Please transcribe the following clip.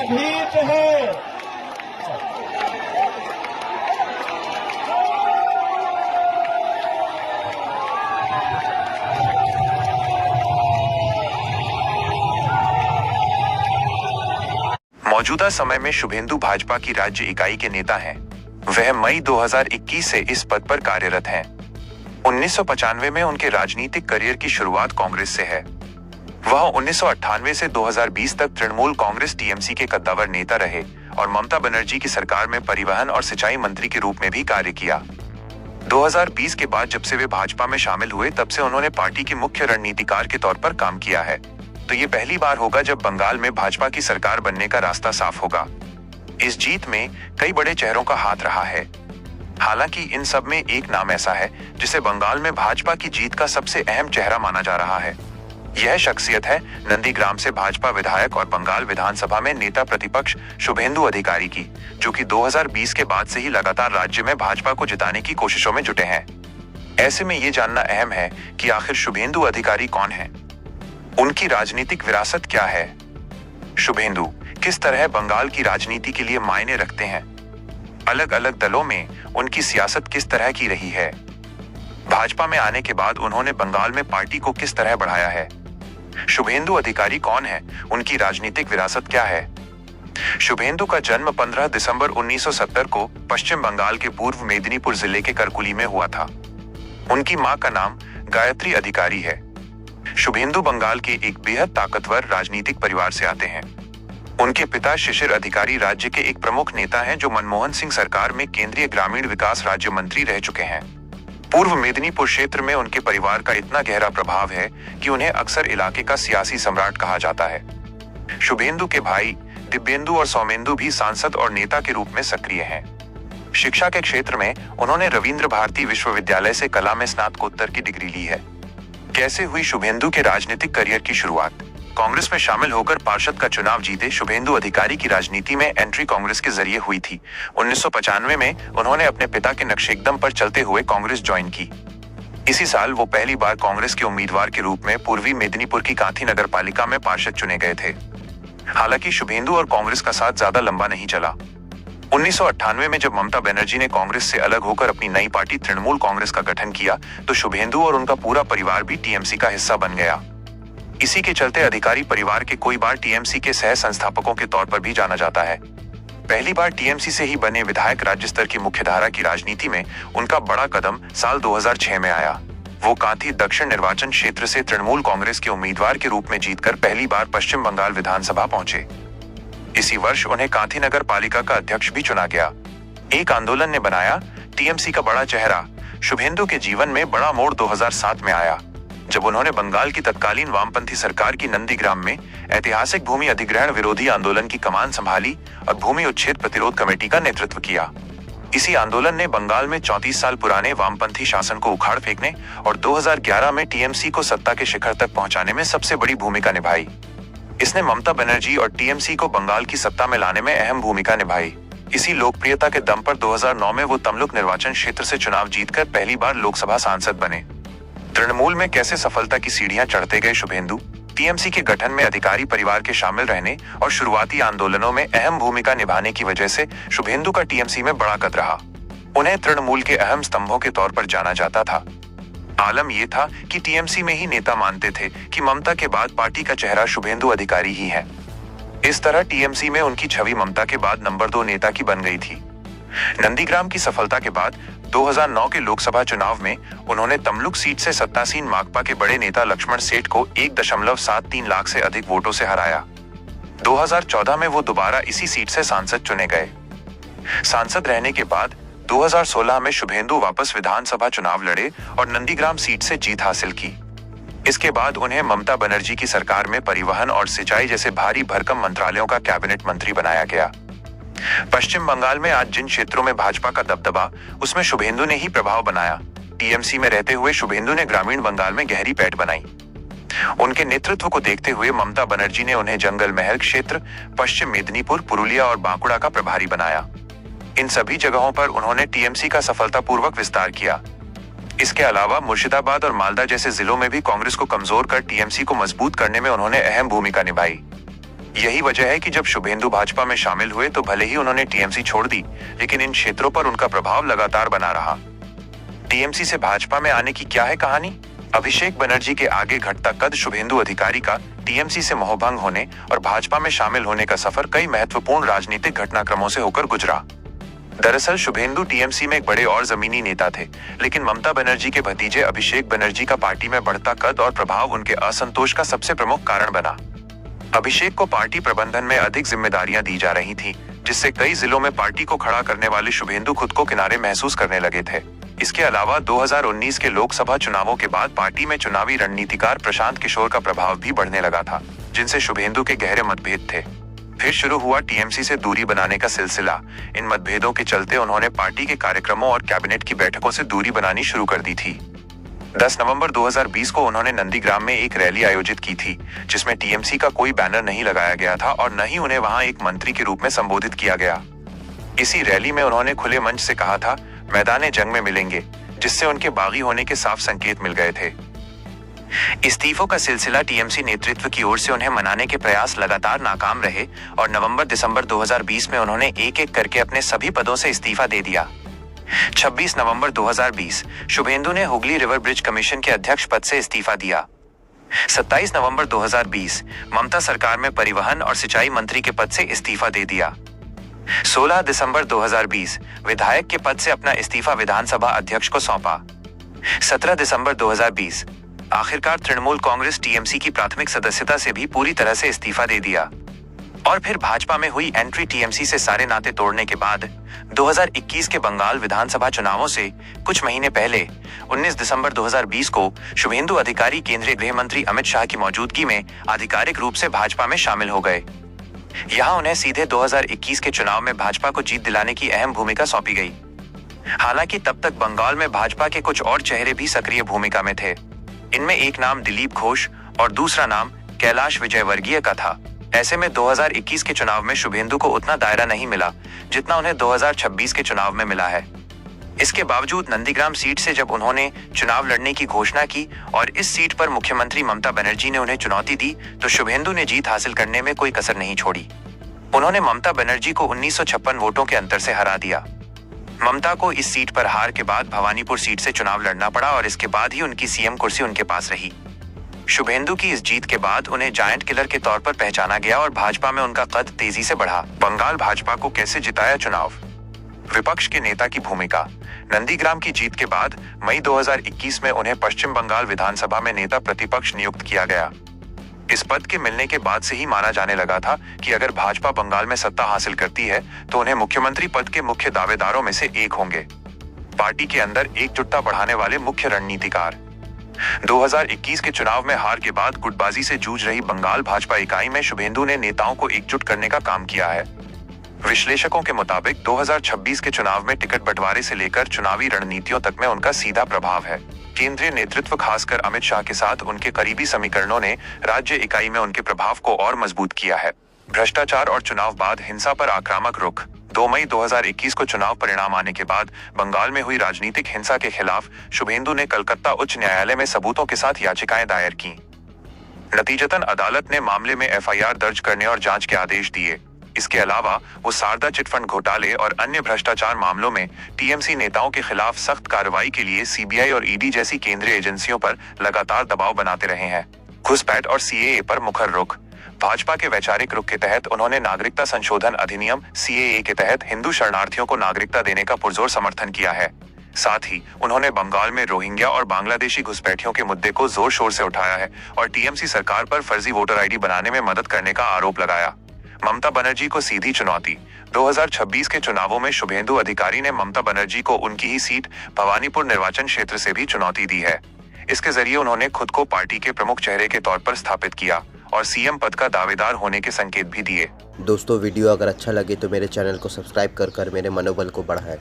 भीत है। मौजूदा समय में शुभेंदु भाजपा की राज्य इकाई के नेता हैं। वह मई 2021 से इस पद पर कार्यरत हैं। 1995 में उनके राजनीतिक करियर की शुरुआत कांग्रेस से है। वह 1998 से 2020 तक तृणमूल कांग्रेस टीएमसी के कद्दावर नेता रहे और ममता बनर्जी की सरकार में परिवहन और सिंचाई मंत्री के रूप में भी कार्य किया। 2020 के बाद जब से वे भाजपा में शामिल हुए तब से उन्होंने पार्टी के मुख्य रणनीतिकार के तौर पर काम किया है। तो ये पहली बार होगा जब बंगाल में भाजपा की सरकार बनने का रास्ता साफ होगा। इस जीत में कई बड़े चेहरों का हाथ रहा है। हालांकि इन सब में एक नाम ऐसा है जिसे बंगाल में भाजपा की जीत का सबसे अहम चेहरा माना जा रहा है। यह शख्सियत है नंदीग्राम से भाजपा विधायक और बंगाल विधानसभा में नेता प्रतिपक्ष शुभेंदु अधिकारी की, जो कि 2020 के बाद से ही लगातार राज्य में भाजपा को जिताने की कोशिशों में जुटे हैं। ऐसे में ये जानना अहम है कि आखिर शुभेंदु अधिकारी कौन है, उनकी राजनीतिक विरासत क्या है, शुभेंदु किस तरह बंगाल की राजनीति के लिए मायने रखते हैं, अलग अलग दलों में उनकी सियासत किस तरह की रही है, भाजपा में आने के बाद उन्होंने बंगाल में पार्टी को किस तरह बढ़ाया है, शुभेंदु अधिकारी कौन है, उनकी राजनीतिक विरासत क्या है। शुभेंदु का जन्म 15 दिसंबर 1970 को पश्चिम बंगाल के पूर्व मेदिनीपुर जिले के करकुली में हुआ था। उनकी मां का नाम गायत्री अधिकारी है। शुभेंदु बंगाल के एक बेहद ताकतवर राजनीतिक परिवार से आते हैं। उनके पिता शिशिर अधिकारी राज्य के एक प्रमुख नेता हैं जो मनमोहन सिंह सरकार में केंद्रीय ग्रामीण विकास राज्य मंत्री रह चुके हैं। पूर्व मेदिनीपुर क्षेत्र में उनके परिवार का इतना गहरा प्रभाव है कि उन्हें अक्सर इलाके का सियासी सम्राट कहा जाता है। शुभेंदु के भाई दिव्येंदु और सौमेंदु भी सांसद और नेता के रूप में सक्रिय हैं। शिक्षा के क्षेत्र में उन्होंने रविंद्र भारती विश्वविद्यालय से कला में स्नातकोत्तर की डिग्री ली है। कैसे हुई शुभेंदु के राजनीतिक करियर की शुरुआत? कांग्रेस में शामिल होकर पार्षद का चुनाव जीते शुभेंदु अधिकारी की राजनीति में एंट्री कांग्रेस के जरिए हुई थी। 1995 में उन्होंने अपने पिता के नक्शेकदम पर चलते हुए कांग्रेस ज्वाइन की। इसी साल वो पहली बार कांग्रेस के उम्मीदवार के रूप में पूर्वी मेदिनीपुर की कांथी नगर पालिका में पार्षद चुने गए थे। हालांकि शुभेंदु और कांग्रेस का साथ ज्यादा लंबा नहीं चला। 1998 में जब ममता बनर्जी ने कांग्रेस से अलग होकर अपनी नई पार्टी तृणमूल कांग्रेस का गठन किया तो शुभेंदु और उनका पूरा परिवार भी टीएमसी का हिस्सा बन गया। इसी के चलते अधिकारी परिवार के कोई बार टीएमसी के सह संस्थापकों के तौर पर भी जाना जाता है। पहली बार टीएमसी से ही बने विधायक राज्य स्तर की मुख्यधारा की राजनीति में उनका बड़ा कदम साल 2006 में आया। वो कांथी दक्षिण निर्वाचन क्षेत्र से तृणमूल कांग्रेस के उम्मीदवार के रूप में जीतकर पहली बार पश्चिम बंगाल विधानसभा पहुंचे। इसी वर्ष उन्हें कांथी नगर पालिका का अध्यक्ष भी चुना गया। एक आंदोलन ने बनाया टीएमसी का बड़ा चेहरा। शुभेंदु के जीवन में बड़ा मोड़ 2007 में आया जब उन्होंने बंगाल की तत्कालीन वामपंथी सरकार की नंदीग्राम में ऐतिहासिक भूमि अधिग्रहण विरोधी आंदोलन की कमान संभाली और भूमि उच्छेद प्रतिरोध कमेटी का नेतृत्व किया। इसी आंदोलन ने बंगाल में 34 साल पुराने वामपंथी शासन को उखाड़ फेंकने और 2011 में टीएमसी को सत्ता के शिखर तक पहुंचाने में सबसे बड़ी भूमिका निभाई। इसने ममता बनर्जी और टीएमसी को बंगाल की सत्ता में लाने में अहम भूमिका निभाई। इसी लोकप्रियता के दम पर 2009 में वो तमलुक निर्वाचन क्षेत्र से चुनाव जीतकर पहली बार लोकसभा सांसद बने। तृणमूल में कैसे सफलता की सीढ़ियां चढ़ते गए शुभेंदु? टीएमसी के गठन में अधिकारी परिवार के शामिल रहने और शुरुआती आंदोलनों में अहम भूमिका निभाने की वजह से शुभेंदु का टीएमसी में बड़ा कद रहा। उन्हें तृणमूल के अहम स्तंभों के तौर पर जाना जाता था। आलम यह था कि टीएमसी में ही नेता मानते थे कि ममता के बाद पार्टी का चेहरा शुभेंदु अधिकारी ही है। इस तरह टीएमसी में उनकी छवि ममता के बाद नंबर 2 नेता की बन गई थी। नंदीग्राम की सफलता के बाद 2009 के लोकसभा चुनाव में उन्होंने तमलुक सीट से सत्तासीन माकपा के बड़े नेता लक्ष्मण सेठ को 1.73 लाख से अधिक वोटों से हराया। 2014 में वो दोबारा इसी सीट से सांसद चुने गए। सांसद रहने के बाद 2016 में शुभेंदु वापस विधानसभा चुनाव लड़े और नंदीग्राम सीट से जीत हासिल की। इसके बाद उन्हें ममता बनर्जी की सरकार में परिवहन और सिंचाई जैसे भारी भरकम मंत्रालयों का कैबिनेट मंत्री बनाया गया। पश्चिम बंगाल में आज जिन क्षेत्रों में भाजपा का दबदबा, उसमें शुभेंदु ने ही प्रभाव बनाया। टीएमसी में रहते हुए शुभेंदु ने ग्रामीण बंगाल में गहरी पैठ बनाई। उनके नेतृत्व को देखते हुए ममता बनर्जी ने उन्हें जंगल महल क्षेत्र, पश्चिम मेदिनीपुर, पुरुलिया और बांकुड़ा का प्रभारी बनाया। इन सभी जगहों पर उन्होंने टीएमसी का सफलतापूर्वक विस्तार किया। इसके अलावा मुर्शिदाबाद और मालदा जैसे जिलों में भी कांग्रेस को कमजोर कर टीएमसी को मजबूत करने में उन्होंने अहम भूमिका निभाई। यही वजह है कि जब शुभेंदु भाजपा में शामिल हुए तो भले ही उन्होंने टीएमसी छोड़ दी, लेकिन इन क्षेत्रों पर उनका प्रभाव लगातार बना रहा। टीएमसी से भाजपा में आने की क्या है कहानी? अभिषेक बनर्जी के आगे घटता कद शुभेंदु अधिकारी का टीएमसी से मोहभंग होने और भाजपा में शामिल होने का सफर कई महत्वपूर्ण राजनीतिक घटनाक्रमों से होकर गुजरा। दरअसल शुभेंदु टीएमसी में एक बड़े और जमीनी नेता थे, लेकिन ममता बनर्जी के भतीजे अभिषेक बनर्जी का पार्टी में बढ़ता कद और प्रभाव उनके असंतोष का सबसे प्रमुख कारण बना। अभिषेक को पार्टी प्रबंधन में अधिक जिम्मेदारियां दी जा रही थी, जिससे कई जिलों में पार्टी को खड़ा करने वाले शुभेंदु खुद को किनारे महसूस करने लगे थे। इसके अलावा 2019 के लोकसभा चुनावों के बाद पार्टी में चुनावी रणनीतिकार प्रशांत किशोर का प्रभाव भी बढ़ने लगा था, जिनसे शुभेंदु के गहरे मतभेद थे। फिर शुरू हुआ टीएमसी से दूरी बनाने का सिलसिला। इन मतभेदों के चलते उन्होंने पार्टी के कार्यक्रमों और कैबिनेट की बैठकों से दूरी बनानी शुरू कर दी थी। 10 नवंबर 2020 को उन्होंने नंदीग्राम में एक रैली आयोजित की थी, जिसमें टीएमसी का कोई बैनर नहीं लगाया गया था और न ही उन्हें वहां एक मंत्री के रूप में संबोधित किया गया। इसी रैली में उन्होंने खुले मंच से कहा था, मैदाने जंग में मिलेंगे, जिससे उनके बागी होने के साफ संकेत मिल गए थे। इस्तीफों का सिलसिला टीएमसी नेतृत्व की ओर से उन्हें मनाने के प्रयास लगातार नाकाम रहे और नवंबर-दिसंबर 2020 में उन्होंने एक एक करके अपने सभी पदों से इस्तीफा दे दिया। 26 नवंबर 2020 शुभेंदु ने हुगली रिवर ब्रिज कमीशन के अध्यक्ष पद से इस्तीफा दिया। 27 नवंबर 2020 ममता सरकार में परिवहन और सिंचाई मंत्री के पद से इस्तीफा दे दिया। 16 दिसंबर 2020 विधायक के पद से अपना इस्तीफा विधानसभा अध्यक्ष को सौंपा। 17 दिसंबर 2020 आखिरकार तृणमूल कांग्रेस टीएमसी की प्राथमिक सदस्यता से भी पूरी तरह से इस्तीफा दे दिया। और फिर भाजपा में हुई एंट्री टीएमसी से सारे नाते तोड़ने के बाद 2021 के बंगाल विधानसभा चुनावों से कुछ महीने पहले 19 दिसंबर 2020 को शुभेंदु अधिकारी केंद्रीय गृह मंत्री अमित शाह की मौजूदगी में आधिकारिक रूप से भाजपा में शामिल हो गए। यहां उन्हें सीधे 2021 के चुनाव में भाजपा को जीत दिलाने की अहम भूमिका सौंपी गई। हालांकि तब तक बंगाल में भाजपा के कुछ और चेहरे भी सक्रिय भूमिका में थे। इनमें एक नाम दिलीप घोष और दूसरा नाम कैलाश विजयवर्गीय का था। ऐसे में 2021 के चुनाव में शुभेंदु को उतना दायरा नहीं मिला जितना उन्हें 2026 के चुनाव में मिला है। इसके बावजूद नंदीग्राम सीट से जब उन्होंने चुनाव लड़ने की घोषणा की और इस सीट पर मुख्यमंत्री ममता बनर्जी ने उन्हें चुनौती दी, तो शुभेंदु ने जीत हासिल करने में कोई कसर नहीं छोड़ी। उन्होंने ममता बनर्जी को 1956 वोटों के अंतर से हरा दिया। ममता को इस सीट पर हार के बाद भवानीपुर सीट से चुनाव लड़ना पड़ा और इसके बाद ही उनकी सीएम कुर्सी उनके पास रही। शुभेंदु की इस जीत के बाद उन्हें जायंट किलर के तौर पर पहचाना गया और भाजपा में उनका कद तेजी से बढ़ा। बंगाल भाजपा को कैसे जिताया चुनाव? विपक्ष के नेता की भूमिका। नंदीग्राम की जीत के बाद मई 2021 में उन्हें पश्चिम बंगाल विधानसभा में नेता प्रतिपक्ष नियुक्त किया गया। इस पद के मिलने के बाद से ही माना जाने लगा था कि अगर भाजपा बंगाल में सत्ता हासिल करती है तो उन्हें मुख्यमंत्री पद के मुख्य दावेदारों में से एक होंगे। पार्टी के अंदर एकजुटता बढ़ाने वाले मुख्य रणनीतिकार। 2021 के चुनाव में हार के बाद गुटबाजी से जूझ रही बंगाल भाजपा इकाई में शुभेंदु ने नेताओं को एकजुट करने का काम किया है। विश्लेषकों के मुताबिक 2026 के चुनाव में टिकट बंटवारे से लेकर चुनावी रणनीतियों तक में उनका सीधा प्रभाव है। केंद्रीय नेतृत्व खासकर अमित शाह के साथ उनके करीबी समीकरणों ने राज्य इकाई में उनके प्रभाव को और मजबूत किया है। भ्रष्टाचार और चुनाव बाद हिंसा पर आक्रामक रुख। 2 मई 2021 को चुनाव परिणाम आने के बाद बंगाल में हुई राजनीतिक हिंसा के खिलाफ शुभेंदु ने कलकत्ता उच्च न्यायालय में सबूतों के साथ याचिकाएं दायर की। नतीजतन अदालत ने मामले में एफआईआर दर्ज करने और जांच के आदेश दिए। इसके अलावा वो शारदा चिटफंड घोटाले और अन्य भ्रष्टाचार मामलों में टीएमसी नेताओं के खिलाफ सख्त कार्रवाई के लिए सीबीआई और ईडी जैसी केंद्रीय एजेंसियों पर लगातार दबाव बनाते रहे हैं। घुसपैठ और सीएए पर मुखर रुख। भाजपा के वैचारिक रुख के तहत उन्होंने नागरिकता संशोधन अधिनियम सीएए के तहत हिंदू शरणार्थियों को नागरिकता देने का पुरजोर समर्थन किया है। साथ ही उन्होंने बंगाल में रोहिंग्या और बांग्लादेशी घुसपैठियों के मुद्दे को जोर शोर से उठाया है और टीएमसी सरकार पर फर्जी वोटर आईडी बनाने में मदद करने का आरोप लगाया। ममता बनर्जी को सीधी चुनौती। 2026 के चुनावों में शुभेंदु अधिकारी ने ममता बनर्जी को उनकी ही सीट भवानीपुर निर्वाचन क्षेत्र से भी चुनौती दी है। इसके जरिए उन्होंने खुद को पार्टी के प्रमुख चेहरे के तौर पर स्थापित किया और सीएम पद का दावेदार होने के संकेत भी दिए। दोस्तों, वीडियो अगर अच्छा लगे तो मेरे चैनल को सब्सक्राइब कर मेरे मनोबल को बढ़ाएं।